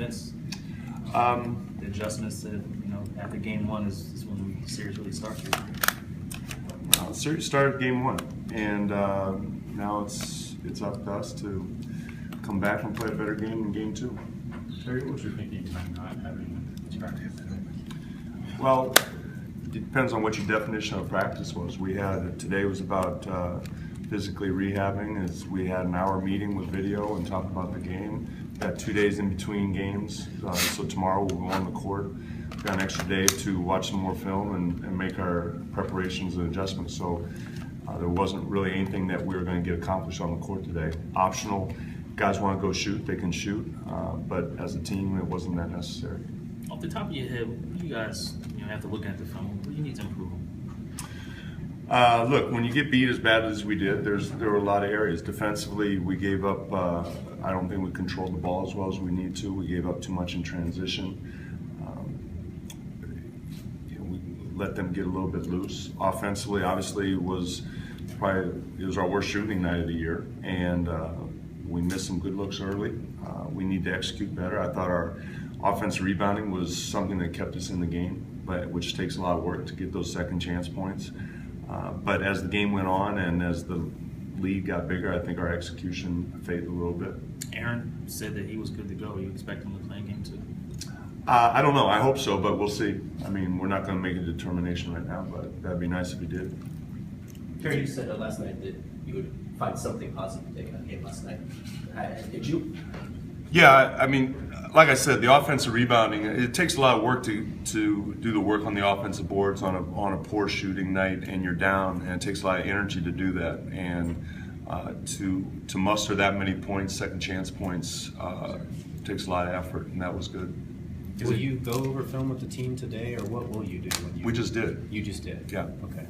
defense? The adjustments that, after game one is when the series really starts. The series started game one, and now it's up to us to come back and play a better game in game two. Terry, what was your thinking behind not having practice? Well, it depends on what your definition of practice was. Today was about physically rehabbing, as we had an hour meeting with video and talked about the game. We've got 2 days in between games, so tomorrow we'll go on the court. We've got an extra day to watch some more film and make our preparations and adjustments. So there wasn't really anything that we were going to get accomplished on the court today. Optional, guys want to go shoot, they can shoot, but as a team it wasn't that necessary. Off the top of your head, what do you guys after looking at the film, what do you need to improve on? Look, when you get beat as bad as we did, there were a lot of areas. Defensively, we gave up. I don't think we controlled the ball as well as we need to. We gave up too much in transition. We let them get a little bit loose. Offensively, obviously, it was our worst shooting night of the year, and we missed some good looks early. We need to execute better. I thought our offensive rebounding was something that kept us in the game, which takes a lot of work to get those second chance points. But as the game went on and as the lead got bigger, I think our execution faded a little bit. Aaron said that he was good to go. You expect him to play in game two? I don't know. I hope so, but we'll see. I mean, we're not going to make a determination right now, but that'd be nice if he did. Terry, you said last night that you would find something positive to take out of the game last night. Did you? Yeah, I mean, like I said, the offensive rebounding, it takes a lot of work to do the work on the offensive boards on a poor shooting night, and you're down, and it takes a lot of energy to do that. And to muster that many points, second chance points, takes a lot of effort, and that was good. Will you go over film with the team today, or what will you do? We just did. You just did? Yeah. Okay.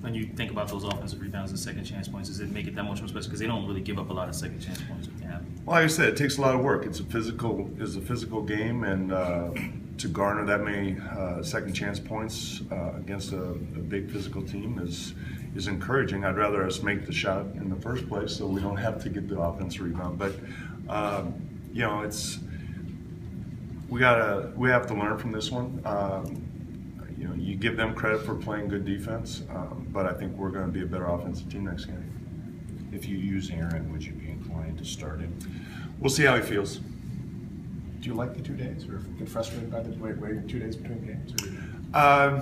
When you think about those offensive rebounds and second chance points, does it make it that much more special? Because they don't really give up a lot of second chance points when they have. Well, like I said, it takes a lot of work. It's a physical game, and to garner that many second chance points against a big physical team is encouraging. I'd rather us make the shot in the first place so we don't have to get the offensive rebound. But we have to learn from this one. You give them credit for playing good defense, but I think we're going to be a better offensive team next game. If you use Aaron, would you be inclined to start him? We'll see how he feels. Do you like the 2 days, or get frustrated by the waiting 2 days between games? I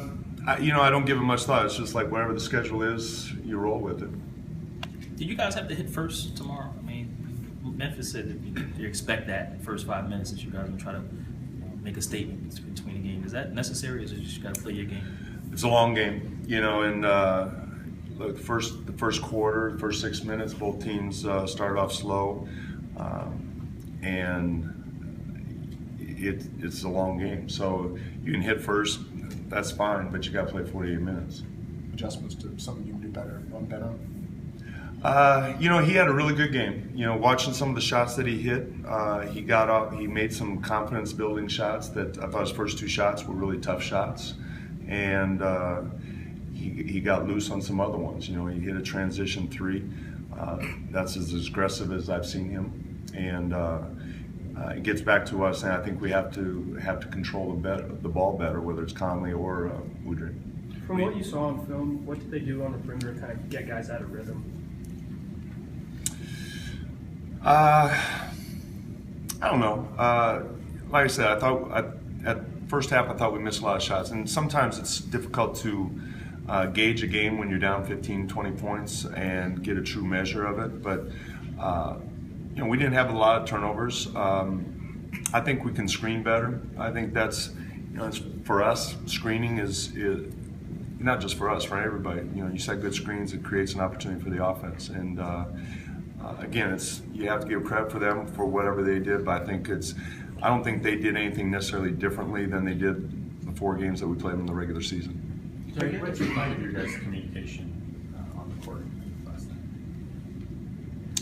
don't give it much thought. It's just like whatever the schedule is, you roll with it. Did you guys have to hit first tomorrow? I mean, Memphis said that you expect that in the first 5 minutes that you guys will try to make a statement between the game. Is that necessary, or is it just you got to play your game? It's a long game, and look, the first quarter, first 6 minutes, both teams started off slow, and it's a long game. So you can hit first, that's fine, but you got to play 48 minutes. Adjustments to something you can do better, one better. He had a really good game. Watching some of the shots that he hit, he got up. He made some confidence-building shots that I thought his first 2 shots were really tough shots, and he got loose on some other ones. He hit a transition 3. That's as aggressive as I've seen him, and it gets back to us. And I think we have to control the ball better, whether it's Conley or Udrih. From what you saw on film, what did they do on the perimeter to kind of get guys out of rhythm? I don't know. Like I said, I thought at first half I thought we missed a lot of shots, and sometimes it's difficult to gauge a game when you're down 15, 20 points and get a true measure of it. But we didn't have a lot of turnovers. I think we can screen better. I think that's it's for us. Screening is not just for us, for everybody. You set good screens, it creates an opportunity for the offense, and. Again, you have to give credit for them for whatever they did, but I don't think they did anything necessarily differently than they did the 4 games that we played in the regular season. Terry, what's your kind of your guys' communication on the court last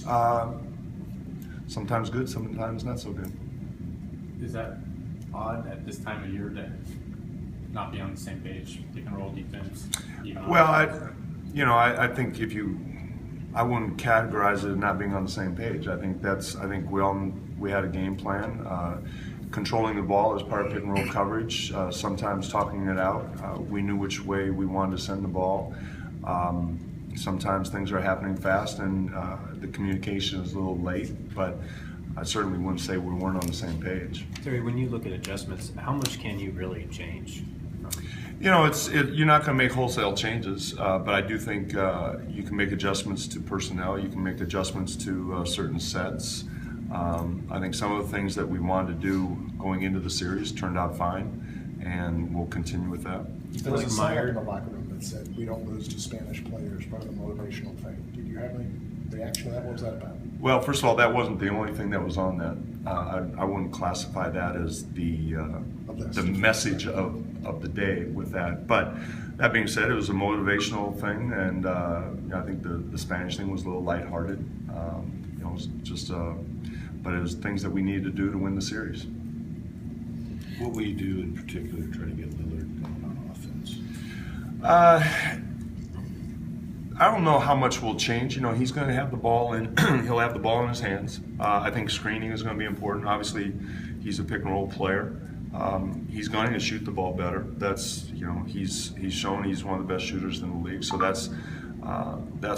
night? Sometimes good, sometimes not so good. Is that odd at this time of year to not be on the same page, pick and roll defense? Well, I think I wouldn't categorize it as not being on the same page. I think we had a game plan. controlling the ball as part of pick and roll coverage, sometimes talking it out. We knew which way we wanted to send the ball. Sometimes things are happening fast and the communication is a little late, but I certainly wouldn't say we weren't on the same page. Terry, when you look at adjustments, how much can you really change? You know, you're not going to make wholesale changes, but I do think you can make adjustments to personnel. You can make adjustments to certain sets. I think some of the things that we wanted to do going into the series turned out fine, and we'll continue with that. There was like a sign up Meyer- in the locker room that said, "We don't lose to Spanish players," part of the motivational thing. Did you have any reaction to that? What was that about? Well, first of all, that wasn't the only thing that was on that. I wouldn't classify that as the message of the day with that. But that being said, it was a motivational thing, and I think the Spanish thing was a little lighthearted. It was just, but it was things that we needed to do to win the series. What will you do in particular to try to get Lillard going on offense? I don't know how much will change. You know, he's going to have the ball and he'll have the ball in his hands. I think screening is going to be important. Obviously, he's a pick and roll player. He's going to shoot the ball better. That's, you know, he's shown he's one of the best shooters in the league. So that's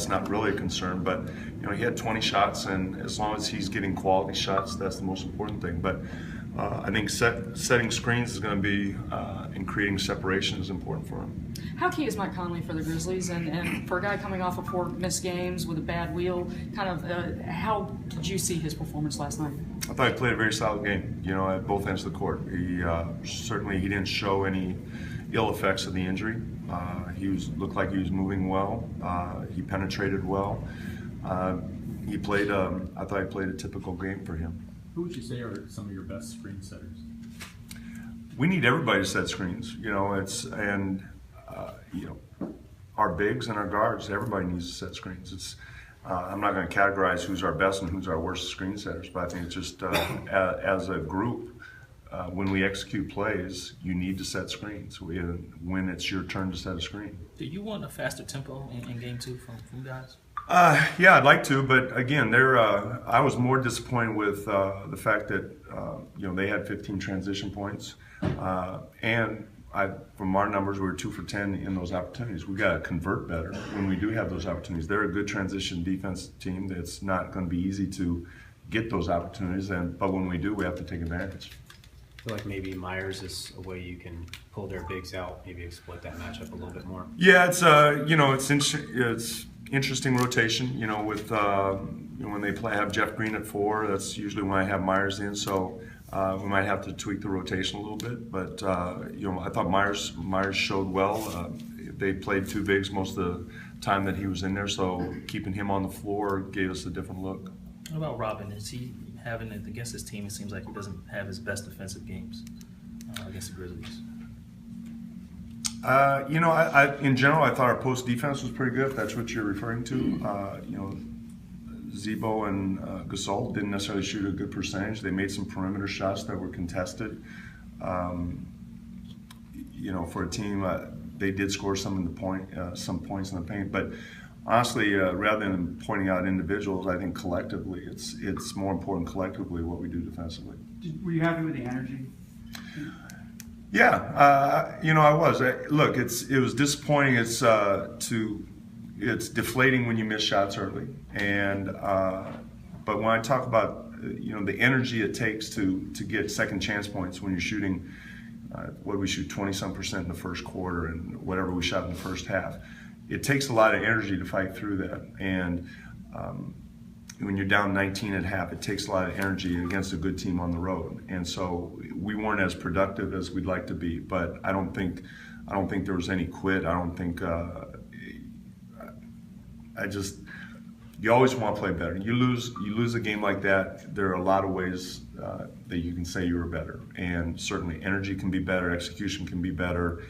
not really a concern. But you know, he had 20 shots, and as long as he's getting quality shots, that's the most important thing. But I think setting screens is going to be and creating separation is important for him. How key is Mike Conley for the Grizzlies, and for a guy coming off of 4 missed games with a bad wheel, kind of how did you see his performance last night? I thought he played a very solid game, you know, at both ends of the court. He certainly he didn't show any ill effects of the injury. Looked like he was moving well. He penetrated well. He played. I thought he played a typical game for him. Who would you say are some of your best screen setters? We need everybody to set screens. You know, you know, our bigs and our guards. Everybody needs to set screens. I'm not going to categorize who's our best and who's our worst screen setters, but I think it's just as a group, when we execute plays, you need to set screens. When it's your turn to set a screen. Do you want a faster tempo in game 2 from guys? Yeah, I'd like to, but again, I was more disappointed with the fact that you know, they had 15 transition points, and from our numbers, we were 2 for 10 in those opportunities. We got to convert better when we do have those opportunities. They're a good transition defense team. It's not going to be easy to get those opportunities, but when we do, we have to take advantage. I feel like maybe Myers is a way you can pull their bigs out, maybe exploit that matchup a little bit more. Yeah, it's you know, it's interesting rotation. You know, with you know, when they have Jeff Green at 4, that's usually when I have Myers in. So we might have to tweak the rotation a little bit. But you know, I thought Myers showed well. They played 2 bigs most of the time that he was in there, so keeping him on the floor gave us a different look. What about Robin? Is he having it against his team? It seems like he doesn't have his best defensive games against the Grizzlies. You know, in general, I thought our post defense was pretty good. If that's what you're referring to. You know, Zebo and Gasol didn't necessarily shoot a good percentage. They made some perimeter shots that were contested. You know, for a team, they did score some points in the paint. But honestly, rather than pointing out individuals, I think collectively, it's more important collectively what we do defensively. Were you happy with the energy? Yeah, you know, I was. Look, it was disappointing. It's deflating when you miss shots early, and but when I talk about you know, the energy it takes to get second chance points when you're shooting, what did we shoot 20-some% in the first quarter and whatever we shot in the first half. It takes a lot of energy to fight through that, and when you're down 19 at half, it takes a lot of energy against a good team on the road. And so we weren't as productive as we'd like to be. But I don't think there was any quit. I don't think. You always want to play better. You lose a game like that. There are a lot of ways that you can say you were better, and certainly energy can be better, execution can be better.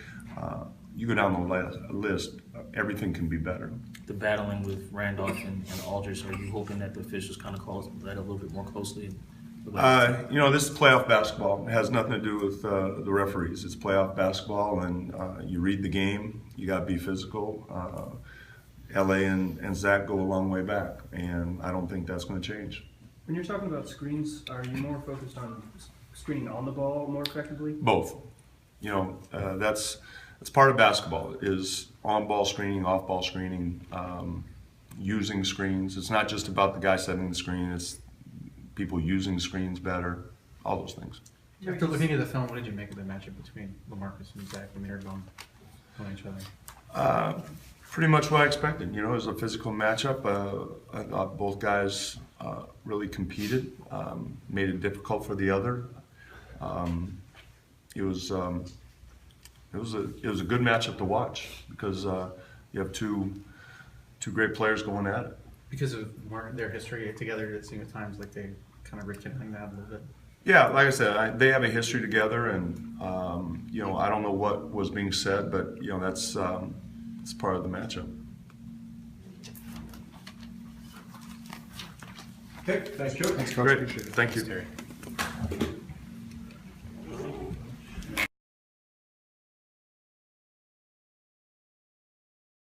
You go down the list, everything can be better. The battling with Randolph and Aldridge, are you hoping that the officials kind of call that a little bit more closely? You know, this is playoff basketball. It has nothing to do with the referees. It's playoff basketball, and you read the game. You got to be physical. LA and Zach go a long way back, and I don't think that's going to change. When you're talking about screens, are you more focused on screening on the ball more effectively? Both. You know, that's part of basketball is on-ball screening, off-ball screening, using screens. It's not just about the guy setting the screen. It's people using screens better. All those things. After looking at the film, what did you make of the matchup between LaMarcus and Zach when they were going each other? Pretty much what I expected. You know, it was a physical matchup. I thought both guys really competed, made it difficult for the other. It was a good matchup to watch because you have two great players going at it. Because of their history together, it seemed at times like they kind of rekindling that a little bit. Yeah, like I said, they have a history together, and you know, I don't know what was being said, but you know, that's part of the matchup. Okay, thanks, Joe. Thanks, Coach. Great, Appreciate it. thank you. Terry.